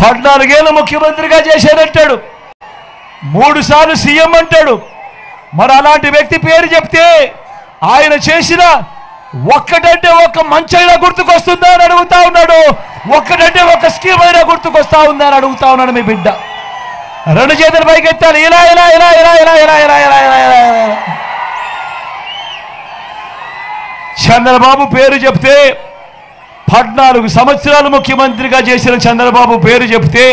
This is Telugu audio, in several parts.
14 ఏళ్ళు ముఖ్యమంత్రిగా చేశారంటాడు, 3 సార్లు సీఎం అంటాడు. మరి అలాంటి వ్యక్తి పేరు చెప్తే ఆయన చేసిన ఒక్కటంటే ఒక్క మంచైనా గుర్తుకొస్తుందా అని అడుగుతా ఉన్నాడు. ఒక్కటంటే ఒక్క స్కీమ్ అయినా గుర్తుకొస్తా ఉందా అని అడుగుతా ఉన్నాడు మీ బిడ్డ. 2 చేతులు పైకెత్తాలి, ఇలా ఇలా ఇలా ఇలా ఇలా ఇలా ఇలా ఇలా ఇలా ఇలా. చంద్రబాబు పేరు చెప్తే 14 సంవత్సరాలు ముఖ్యమంత్రిగా చేసిన చంద్రబాబు పేరు చెప్తే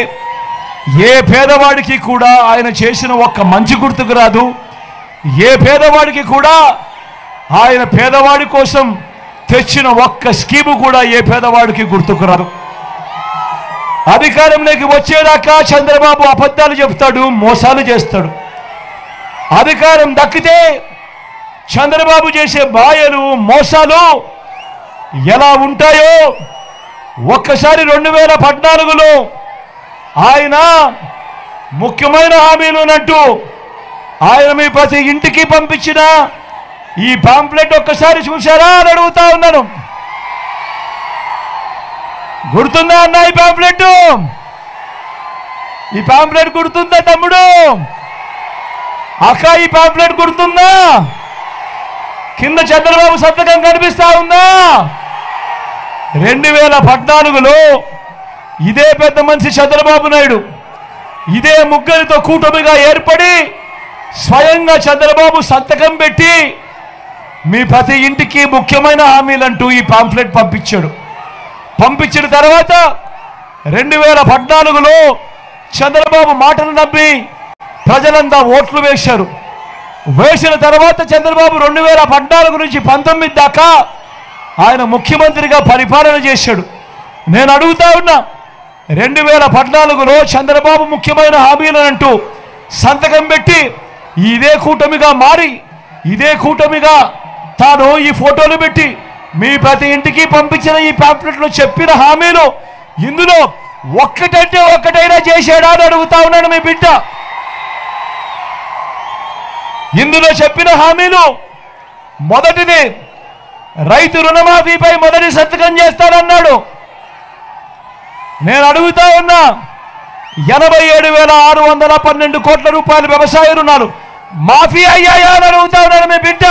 ఏ పేదవాడికి కూడా ఆయన చేసిన ఒక్క మంచి గుర్తుకు రాదు. ఏ పేదవాడికి కూడా ఆయన పేదవాడి కోసం తెచ్చిన ఒక్క స్కీము కూడా ఏ పేదవాడికి గుర్తుకు రాదు. అధికారంలోకి వచ్చేదాకా చంద్రబాబు అబద్ధాలు చెప్తాడు, మోసాలు చేస్తాడు. అధికారం దక్కితే చంద్రబాబు చేసే మాయలు మోసాలు ఎలా ఉంటాయో ఒక్కసారి 2014లో ఆయన ముఖ్యమైన హామీలునంటూ ఆయన మీ ప్రతి ఇంటికి పంపించిన ఈ పాంప్లెట్ ఒక్కసారి చూశారా అని అడుగుతా ఉన్నాను. గుర్తుందా అన్న ఈ పాంప్లెట్? ఈ పాంప్లెట్ గుర్తుందా తమ్ముడు? అక్క ఈ పాంప్లెట్ గుర్తుందా? కింద చంద్రబాబు సంతకం కనిపిస్తా ఉందా? 2014లో ఇదే పెద్ద మనిషి చంద్రబాబు నాయుడు ఇదే ముగ్గురితో కూటమిగా ఏర్పడి స్వయంగా చంద్రబాబు సంతకం పెట్టి మీ ప్రతి ఇంటికి ముఖ్యమైన హామీలంటూ ఈ పాంప్లెట్ పంపించాడు. పంపించిన తర్వాత 2014లో చంద్రబాబు మాటలు నమ్మి ప్రజలంతా ఓట్లు వేశారు. వేసిన తర్వాత చంద్రబాబు 2014 నుంచి 19 దాకా ఆయన ముఖ్యమంత్రిగా పరిపాలన చేశాడు. నేను అడుగుతా ఉన్నా, 2014లో చంద్రబాబు ముఖ్యమైన హామీలంటూ సంతకం పెట్టి ఇదే కూటమిగా మారి ఇదే కూటమిగా తాను ఈ ఫోటోలు పెట్టి మీ ప్రతి ఇంటికి పంపించిన ఈ పాంప్లెట్లో చెప్పిన హామీలు ఇందులో ఒక్కటంటే ఒక్కటైనా చేశాడా అని అడుగుతా ఉన్నాను మీ బిడ్డ. ఇందులో చెప్పిన హామీలు మొదటిది రైతు రుణమాఫీపై మొదటి సంతకం చేస్తానన్నాడు. నేను అడుగుతా ఉన్నా, 87,612 కోట్ల రూపాయల వ్యవసాయ రుణాలు మాఫీ అయ్యాయా అని అడుగుతా ఉన్నాను మీ బిడ్డ.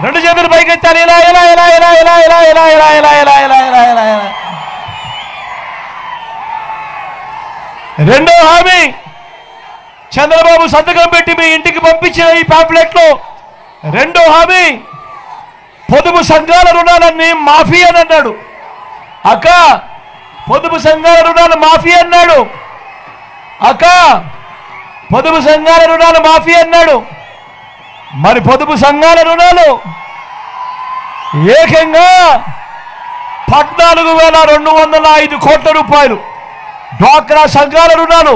2 చేతులు పైకెత్తాలి, ఇలా ఇలా ఇలా ఇలా ఇలా ఇలా ఇలా ఇలా ఇలా ఇలా ఇలా ఇలా ఇలా ఇలా. రెండో హామీ చంద్రబాబు సంతకం పెట్టి మీ ఇంటికి పంపించిన ఈ పాంప్లెట్లో రెండో హామీ పొదుపు సంఘాల రుణాలన్నీ మాఫీ అని అన్నాడు. అక్క పొదుపు సంఘాల రుణాలు మాఫీ అన్నాడు. అక్క పొదుపు సంఘాల రుణాలు మాఫీ అన్నాడు. మరి పొదుపు సంఘాల రుణాలు ఏకంగా 14,205 కోట్ల రూపాయలు డ్వాక్రా సంఘాల రుణాలు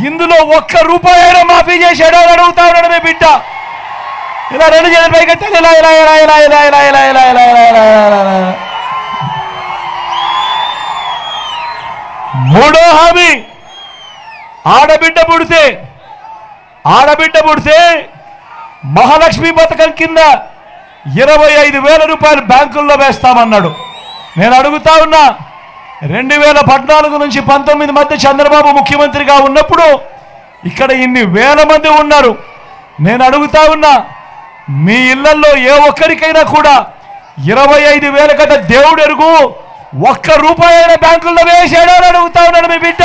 ఇందులో ఒక్క రూపాయి అయినా మాఫీ చేశాడో అని అడుగుతా ఉన్నాడు మీ బిడ్డ. ఇలా 2 చేతులు పైకెత్తాలి, ఇలా ఇలా ఇలా ఇలా ఇలా ఇలా ఇలా ఇలా ఇలా ఇలా ఇలా. మూడో హామీ ఆడబిడ్డ పుడితే మహాలక్ష్మి పథకం కింద 25,000 రూపాయలు బ్యాంకుల్లో వేస్తామన్నాడు. నేను అడుగుతా ఉన్నా, 2014 నుంచి 19 మధ్య చంద్రబాబు ముఖ్యమంత్రిగా ఉన్నప్పుడు ఇక్కడ ఇన్ని వేల మంది ఉన్నారు. నేను అడుగుతా ఉన్నా, మీ ఇళ్లలో ఏ ఒక్కరికైనా కూడా 25,000 కట్ట దేవుడు ఎరుగు ఒక్క రూపాయి అయినా బ్యాంకుల్లో వేసాడో అని అడుగుతా ఉన్నాడు మీ బిడ్డ.